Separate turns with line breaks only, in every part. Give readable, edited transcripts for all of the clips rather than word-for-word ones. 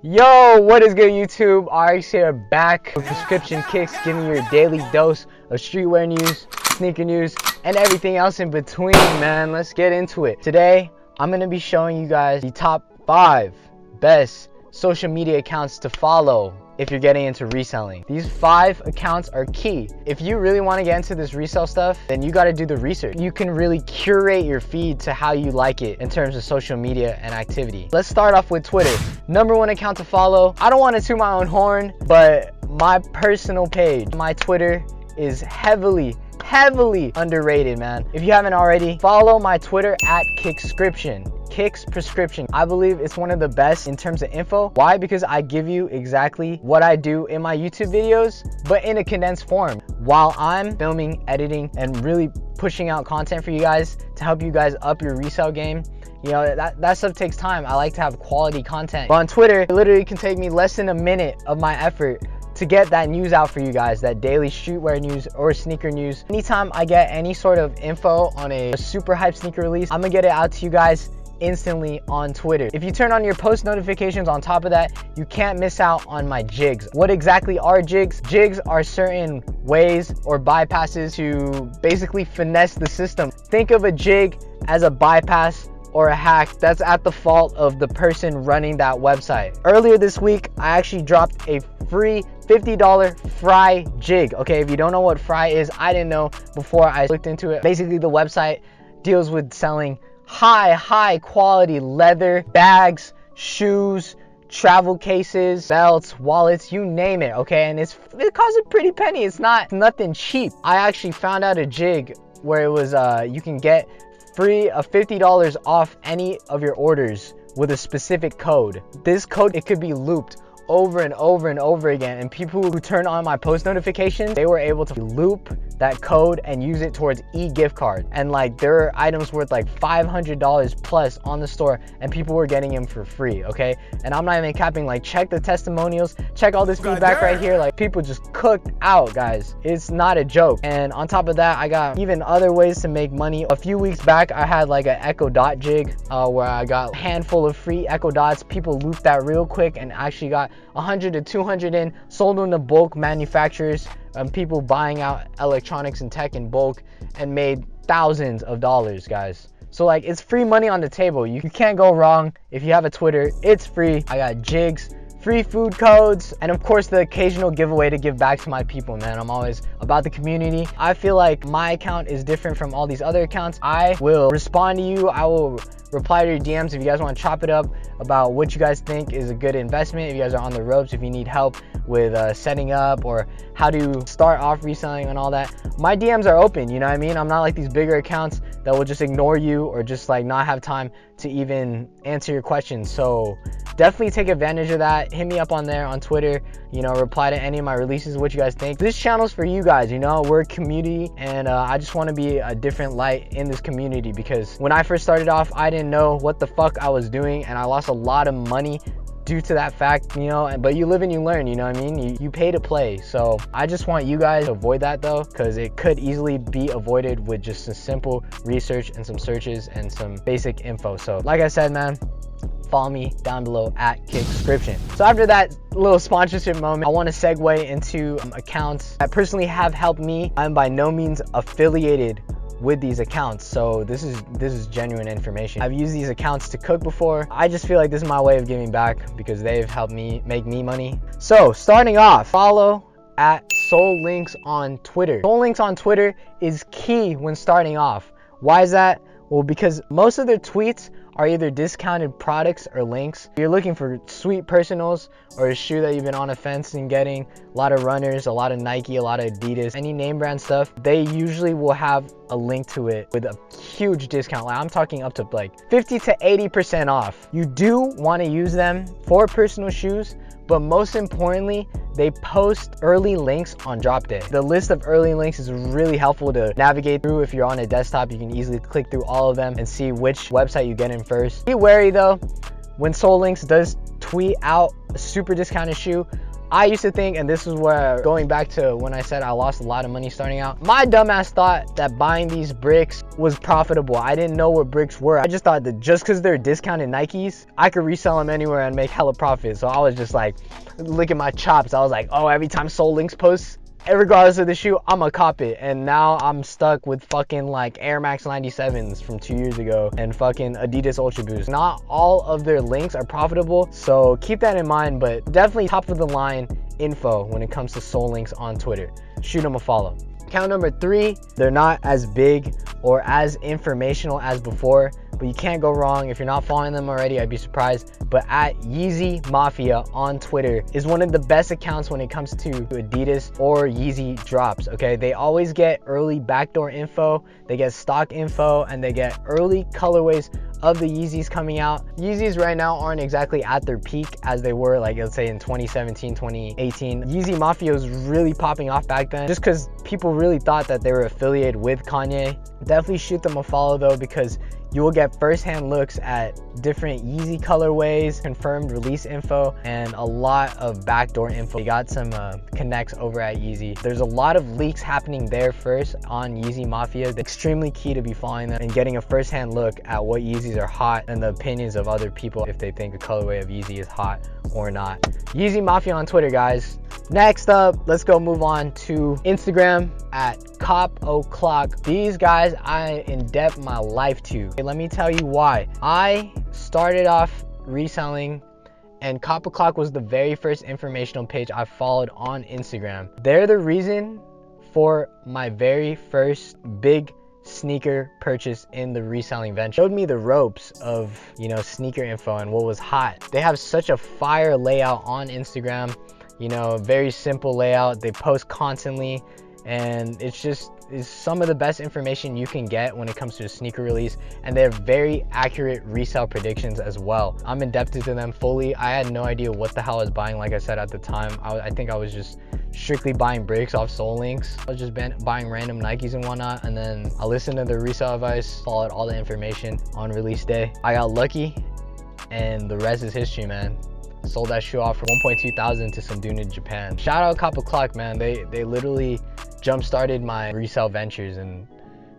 Yo, what is good, YouTube? RX here, back with Prescription Kicks, giving you your daily dose of streetwear news, sneaker news, and everything else in between, man. Let's get into it. Today, I'm going to be showing you guys the top 5 best social media accounts to follow if you're getting into reselling. These 5 accounts are key. If you really want to get into this resale stuff, then you got to do the research. You can really curate your feed to how you like it in terms of social media and activity. Let's start off with Twitter. #1 account to follow. I don't want to toot my own horn, but my personal page, my Twitter, is heavily underrated, man. If you haven't already, follow my Twitter at Kickscription. Kicks Prescription. I believe it's one of the best in terms of info. Why? Because I give you exactly what I do in my YouTube videos, but in a condensed form, while I'm filming, editing, and really pushing out content for you guys to help you guys up your resale game. You know, that stuff takes time. I like to have quality content. But on Twitter, it literally can take me less than a minute of my effort to get that news out for you guys, that daily streetwear news or sneaker news. Anytime I get any sort of info on a super hype sneaker release, I'm gonna get it out to you guys instantly on Twitter. If you turn on your post notifications on top of that, you can't miss out on my jigs. What exactly are jigs? Jigs are certain ways or bypasses to basically finesse the system. Think of a jig as a bypass or a hack that's at the fault of the person running that website. Earlier this week, I actually dropped a free $50 Fry jig. Okay, if you don't know what Fry is, I didn't know before I looked into it. Basically, the website deals with selling high quality leather bags, shoes, travel cases, belts, wallets, you name it. Okay, and it costs a pretty penny. It's nothing cheap. I actually found out a jig where it was you can get free $50 off any of your orders with a specific code. This code, it could be looped over and over again, and people who turn on my post notifications, they were able to loop that code and use it towards e-gift card. And like, there are items worth like $500 plus on the store, and people were getting them for free. Okay, and I'm not even capping. Like, check the testimonials, check all this feedback right here. Like, people just cooked out, guys. It's not a joke. And on top of that, I got even other ways to make money. A few weeks back, I had like an Echo Dot jig where I got a handful of free Echo Dots. People looped that real quick and actually got 100 to 200 in, sold them to bulk manufacturers, people buying out electronics and tech in bulk, and made thousands of dollars, guys. So like, it's free money on the table. You can't go wrong. If you have a Twitter, it's free. I got jigs, free food codes, and of course the occasional giveaway to give back to my people, man. I'm always about the community. I feel like my account is different from all these other accounts. I will respond to you. I will reply to your DMs if you guys want to chop it up about what you guys think is a good investment. If you guys are on the ropes, if you need help with setting up or how to start off reselling and all that, my DMs are open, you know what I mean? I'm not like these bigger accounts that will just ignore you or just like not have time to even answer your questions. So definitely take advantage of that. Hit me up on there on Twitter, you know, reply to any of my releases, what you guys think. This channel's for you guys, you know, we're a community, and I just want to be a different light in this community, because when I first started off, I didn't know what the fuck I was doing, and I lost a lot of money due to that fact, you know. But you live and you learn, you know what I mean? You pay to play. So I just want you guys to avoid that though, because it could easily be avoided with just some simple research and some searches and some basic info. So like I said, man, follow me down below at Kickscription. So after that little sponsorship moment, I want to segue into accounts that personally have helped me. I'm by no means affiliated with these accounts, so this is genuine information. I've used these accounts to cook before. I just feel like this is my way of giving back because they've helped me make me money. So starting off, follow at Soul Links on Twitter. Soul Links on Twitter is key when starting off. Why is that? Well, because most of their tweets are either discounted products or links. If you're looking for sweet personals or a shoe that you've been on a fence and getting, a lot of runners, a lot of Nike, a lot of Adidas, any name brand stuff, they usually will have a link to it with a huge discount. Like, I'm talking up to like 50 to 80% off. You do want to use them for personal shoes, but most importantly, they post early links on drop day. The list of early links is really helpful to navigate through. If you're on a desktop, you can easily click through all of them and see which website you get in first. Be wary though, when Soul Links does tweet out a super discounted shoe, I used to think, and this is where, going back to when I said I lost a lot of money starting out, my dumbass thought that buying these bricks was profitable. I didn't know what bricks were. I just thought that just because they're discounted Nikes, I could resell them anywhere and make hella profit. So I was just like, licking my chops. I was like, oh, every time Soul Links posts, regardless of the shoe, I'ma cop it. And now I'm stuck with fucking like Air Max 97s from 2 years ago and fucking Adidas Ultra Boost. Not all of their links are profitable, so keep that in mind, but definitely top of the line info when it comes to Soul Links on Twitter. Shoot them a follow. Account number 3, they're not as big or as informational as before, but you can't go wrong. If you're not following them already, I'd be surprised. But at Yeezy Mafia on Twitter is one of the best accounts when it comes to Adidas or Yeezy drops, okay? They always get early backdoor info, they get stock info, and they get early colorways of the Yeezys coming out. Yeezys right now aren't exactly at their peak as they were, like, let's say in 2017, 2018. Yeezy Mafia was really popping off back then just because people really thought that they were affiliated with Kanye. Definitely shoot them a follow though, because you will get first-hand looks at different Yeezy colorways, confirmed release info, and a lot of backdoor info. You got some connects over at Yeezy. There's a lot of leaks happening there first on Yeezy Mafia. It's extremely key to be following them and getting a first-hand look at what Yeezys are hot and the opinions of other people if they think a colorway of Yeezy is hot or not. Yeezy Mafia on Twitter, guys. Next up, let's go move on to Instagram at Cop O'Clock. These guys I in-depth my life to. Let me tell you why. I started off reselling and Cop O'Clock was the very first informational page I followed on Instagram. They're the reason for my very first big sneaker purchase in the reselling venture. Showed me the ropes of, you know, sneaker info and what was hot. They have such a fire layout on Instagram, you know, very simple layout. They post constantly, and it's just some of the best information you can get when it comes to a sneaker release, and they have very accurate resale predictions as well. I'm indebted to them fully. I had no idea what the hell I was buying. Like I said at the time, I think I was just strictly buying bricks off Soul Links. I was just buying random Nikes and whatnot, and then I listened to the resale advice, followed all the information on release day. I got lucky, and the rest is history, man. Sold that shoe off for 1.2 thousand to some dude in Japan. Shout out Cop O'Clock, man. They literally jump-started my resale ventures and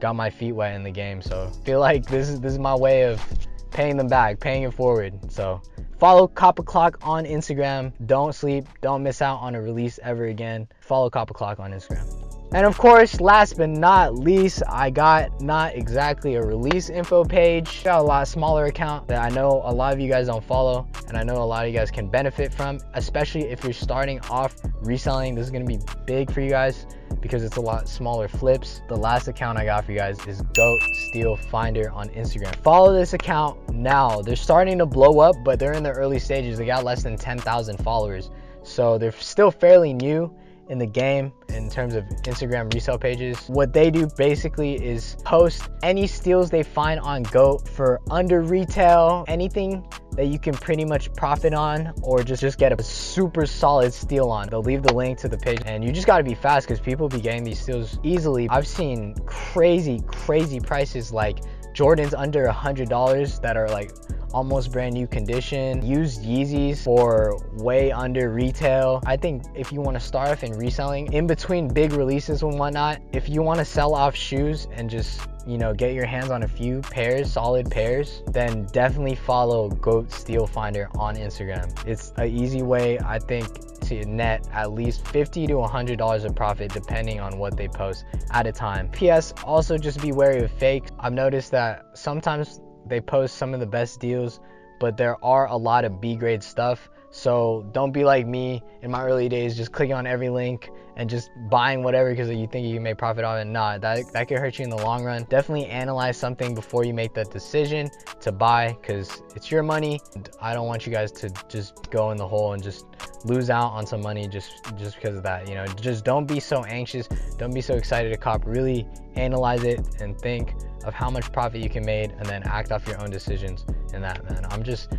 got my feet wet in the game. So I feel like this is my way of paying them back, paying it forward. So follow Cop O'Clock on Instagram. Don't sleep. Don't miss out on a release ever again. Follow Cop O'Clock on Instagram. And of course, last but not least, I got not exactly a release info page. Got a lot smaller account that I know a lot of you guys don't follow, and I know a lot of you guys can benefit from, especially if you're starting off reselling. This is gonna be big for you guys because it's a lot smaller flips. The last account I got for you guys is Goat Steel Finder on Instagram. Follow this account now. They're starting to blow up, but they're in the early stages. They got less than 10,000 followers, so they're still fairly new in the game in terms of Instagram resale pages. What they do basically is post any steals they find on GOAT for under retail, anything that you can pretty much profit on or just get a super solid steal on. They'll leave the link to the page, and you just got to be fast because people be getting these steals easily. I've seen crazy prices like Jordans under $100 that are like almost brand new condition, used Yeezys for way under retail. I think if you want to start off in reselling in between big releases and whatnot, if you want to sell off shoes and just, you know, get your hands on a few pairs, solid pairs, then definitely follow Goat Steel Finder on Instagram. It's an easy way, I think, to net at least $50 to $100 of profit depending on what they post at a time. PS, also just be wary of fakes. I've noticed that sometimes they post some of the best deals, but there are a lot of B-grade stuff. So don't be like me in my early days, just clicking on every link and just buying whatever because you think you can make profit off it. Nah, that could hurt you in the long run. Definitely analyze something before you make that decision to buy, because it's your money. I don't want you guys to just go in the hole and just lose out on some money just because of that. You know, just don't be so anxious, don't be so excited to cop. Really analyze it and think of how much profit you can make, and then act off your own decisions in that, man. I'm just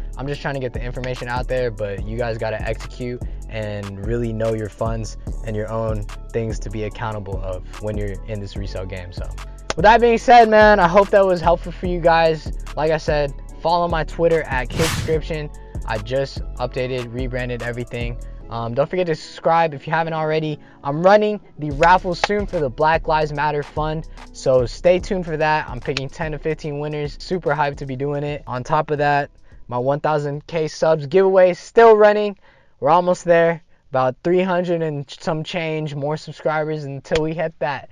trying to get the information out there, but you guys got to execute and really know your funds and your own things to be accountable of when you're in this resale game. So with that being said, man, I hope that was helpful for you guys. Like I said, follow my Twitter at Kidscription. I just updated, rebranded everything. Don't forget to subscribe if you haven't already. I'm running the raffle soon for the Black Lives Matter Fund, so stay tuned for that. I'm picking 10 to 15 winners. Super hyped to be doing it. On top of that, my 1000K subs giveaway is still running. We're almost there. About 300 and some change more subscribers until we hit that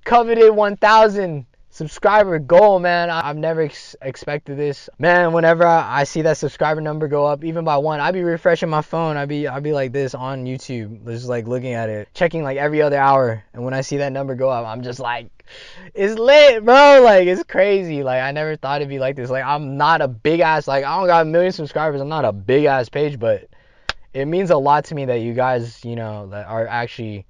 coveted 1000 subscriber goal, man. I've never expected this, man. Whenever I see that subscriber number go up even by one, I be refreshing my phone. I'd be like this on YouTube, just like looking at it, checking like every other hour, and when I see that number go up, I'm just like, it's lit, bro. Like, it's crazy. Like, I never thought it'd be like this. Like, I'm not a big ass, like, I don't got a million subscribers. I'm not a big ass page, but it means a lot to me that you guys, you know, that are actually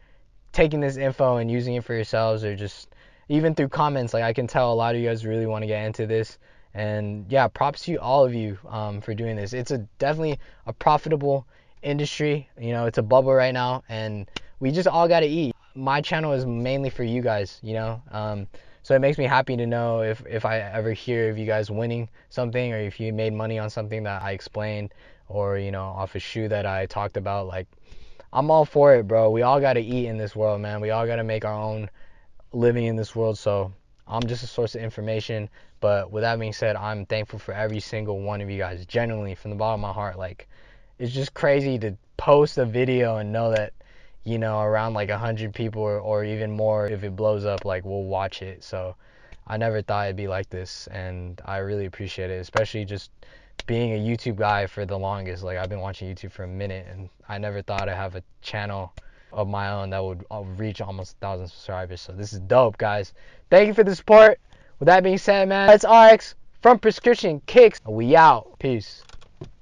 taking this info and using it for yourselves, or just even through comments. Like, I can tell a lot of you guys really want to get into this, and yeah, props to you, all of you, for doing this. It's definitely a profitable industry. You know, it's a bubble right now, and we just all got to eat. My channel is mainly for you guys, you know, so it makes me happy to know if I ever hear of you guys winning something, or if you made money on something that I explained, or, you know, off a shoe that I talked about. Like, I'm all for it, bro. We all got to eat in this world, man. We all got to make our own living in this world. So I'm just a source of information. But with that being said, I'm thankful for every single one of you guys, genuinely, from the bottom of my heart. Like, it's just crazy to post a video and know that, you know, around like 100 people, or even more, if it blows up, like, will watch it. So I never thought it'd be like this, and I really appreciate it, especially just being a YouTube guy for the longest. Like, I've been watching YouTube for a minute, and I never thought I'd have a channel of my own that would reach almost 1,000 subscribers. So this is dope, guys. Thank you for the support. With that being said, man, that's RX from Prescription Kicks. We out. Peace.